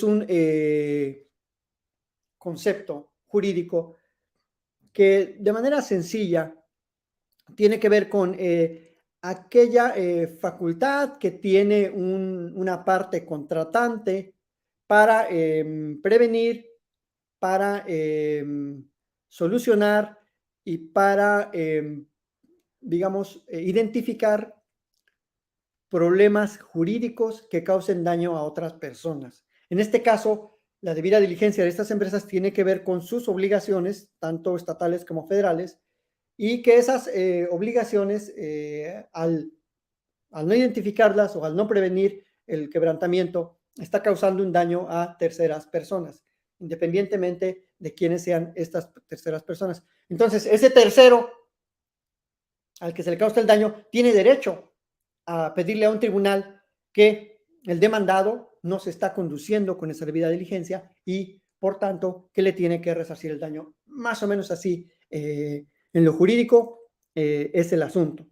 un concepto jurídico que de manera sencilla tiene que ver con aquella facultad que tiene una parte contratante para prevenir, para solucionar y para, digamos, identificar problemas jurídicos que causen daño a otras personas. En este caso, la debida diligencia de estas empresas tiene que ver con sus obligaciones, tanto estatales como federales, y que esas obligaciones, al no identificarlas o al no prevenir el quebrantamiento, está causando un daño a terceras personas, independientemente de quiénes sean estas terceras personas. Entonces, ese tercero al que se le causa el daño tiene derecho a pedirle a un tribunal que el demandado no se está conduciendo con esa debida diligencia y, por tanto, que le tiene que resarcir el daño. Más o menos así, en lo jurídico, es el asunto.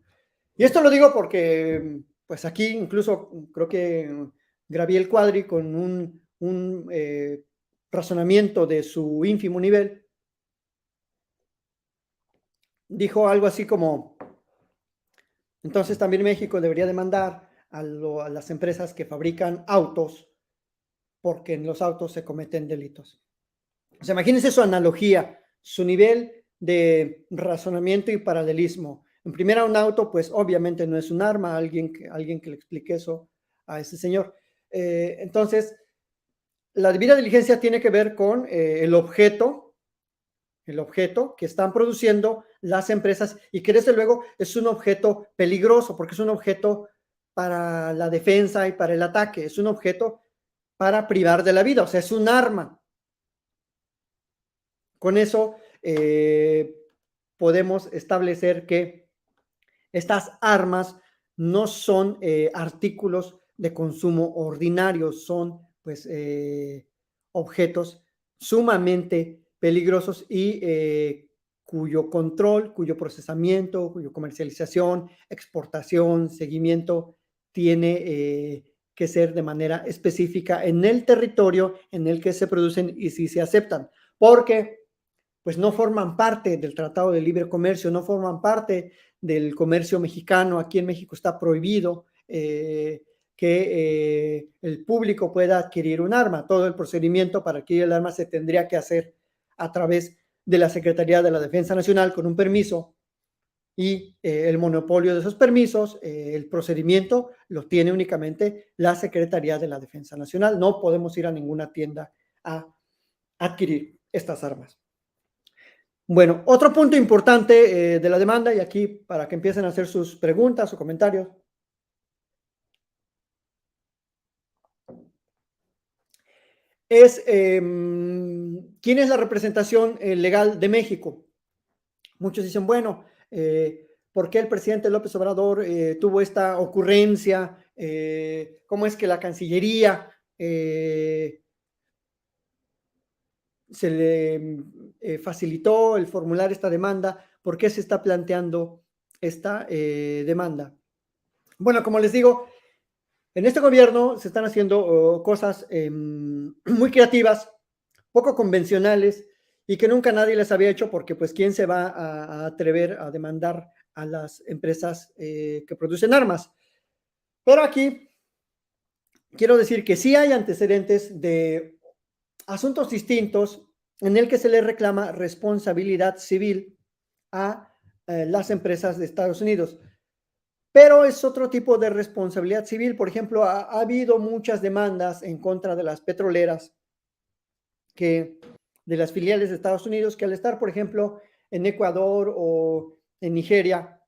Y esto lo digo porque, pues aquí incluso creo que Gabriel Cuadri, con un razonamiento de su ínfimo nivel, dijo algo así como: entonces también México debería demandar a las empresas que fabrican autos porque en los autos se cometen delitos. O sea, imagínense su analogía, su nivel de razonamiento y paralelismo. En primera, un auto, pues obviamente no es un arma, alguien que le explique eso a ese señor. Entonces, la debida diligencia tiene que ver con el objeto que están produciendo las empresas y que desde luego es un objeto peligroso porque es un objeto para la defensa y para el ataque, es un objeto para privar de la vida, o sea, es un arma. Con eso podemos establecer que estas armas no son artículos de consumo ordinarios, son pues objetos sumamente peligrosos y cuyo control, cuyo procesamiento, cuya comercialización, exportación, seguimiento tiene que ser de manera específica en el territorio en el que se producen y si se aceptan, porque pues no forman parte del Tratado de Libre Comercio, no forman parte del comercio mexicano. Aquí en México está prohibido que el público pueda adquirir un arma. Todo el procedimiento para adquirir el arma se tendría que hacer a través de la Secretaría de la Defensa Nacional con un permiso y el monopolio de esos permisos, el procedimiento lo tiene únicamente la Secretaría de la Defensa Nacional. No podemos ir a ninguna tienda a adquirir estas armas. Bueno, otro punto importante de la demanda, y aquí para que empiecen a hacer sus preguntas o comentarios, es quién es la representación legal de México. Muchos dicen, bueno, ¿por qué el presidente López Obrador tuvo esta ocurrencia? ¿Cómo es que la Cancillería se le facilitó el formular esta demanda? ¿Por qué se está planteando esta demanda? Bueno, como les digo, en este gobierno se están haciendo cosas muy creativas, poco convencionales y que nunca nadie les había hecho porque pues quién se va a atrever a demandar a las empresas que producen armas. Pero aquí quiero decir que sí hay antecedentes de asuntos distintos en el que se le reclama responsabilidad civil a las empresas de Estados Unidos. Pero es otro tipo de responsabilidad civil. Por ejemplo, ha habido muchas demandas en contra de las petroleras, que de las filiales de Estados Unidos, que al estar, por ejemplo, en Ecuador o en Nigeria,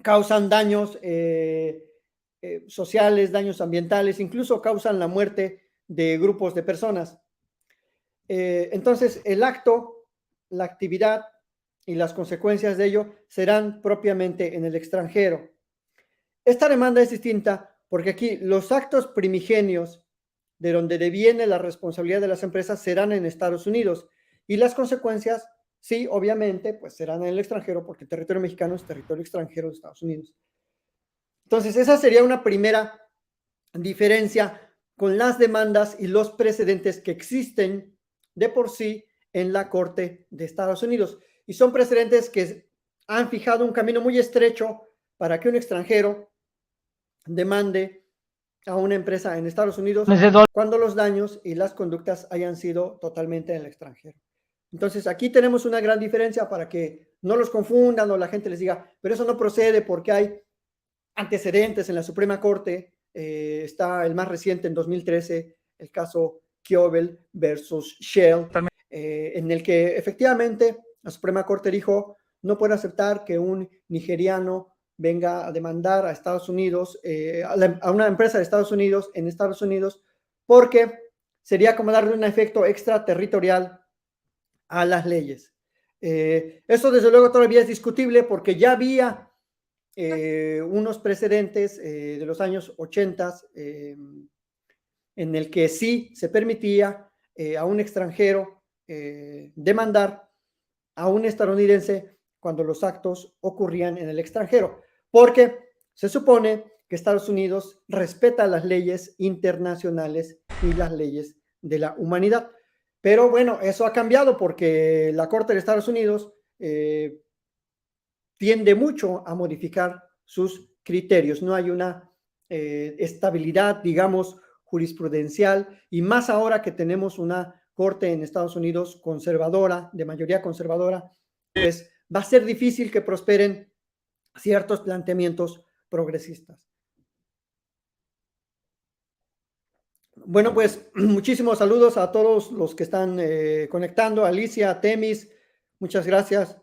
causan daños sociales, daños ambientales, incluso causan la muerte de grupos de personas. Entonces, el acto, la actividad y las consecuencias de ello serán propiamente en el extranjero. Esta demanda es distinta porque aquí los actos primigenios de donde deviene la responsabilidad de las empresas serán en Estados Unidos y las consecuencias, sí, obviamente, pues serán en el extranjero porque el territorio mexicano es territorio extranjero de Estados Unidos. Entonces, esa sería una primera diferencia con las demandas y los precedentes que existen de por sí en la Corte de Estados Unidos. Y son precedentes que han fijado un camino muy estrecho para que un extranjero demande a una empresa en Estados Unidos cuando los daños y las conductas hayan sido totalmente en el extranjero. Entonces, aquí tenemos una gran diferencia para que no los confundan o la gente les diga, pero eso no procede porque hay antecedentes en la Suprema Corte. Está el más reciente en 2013, el caso Kiobel versus Shell, en el que efectivamente la Suprema Corte dijo, no puede aceptar que un nigeriano venga a demandar a Estados Unidos, a una empresa de Estados Unidos en Estados Unidos, porque sería como darle un efecto extraterritorial a las leyes. Eso desde luego todavía es discutible porque ya había unos precedentes de los años 80 en el que sí se permitía a un extranjero demandar a un estadounidense cuando los actos ocurrían en el extranjero, porque se supone que Estados Unidos respeta las leyes internacionales y las leyes de la humanidad. Pero bueno, eso ha cambiado porque la Corte de Estados Unidos tiende mucho a modificar sus criterios. No hay una estabilidad, digamos, jurisprudencial, y más ahora que tenemos una Corte en Estados Unidos conservadora, de mayoría conservadora, pues va a ser difícil que prosperen ciertos planteamientos progresistas. Bueno, pues muchísimos saludos a todos los que están conectando. Alicia, Temis, muchas gracias.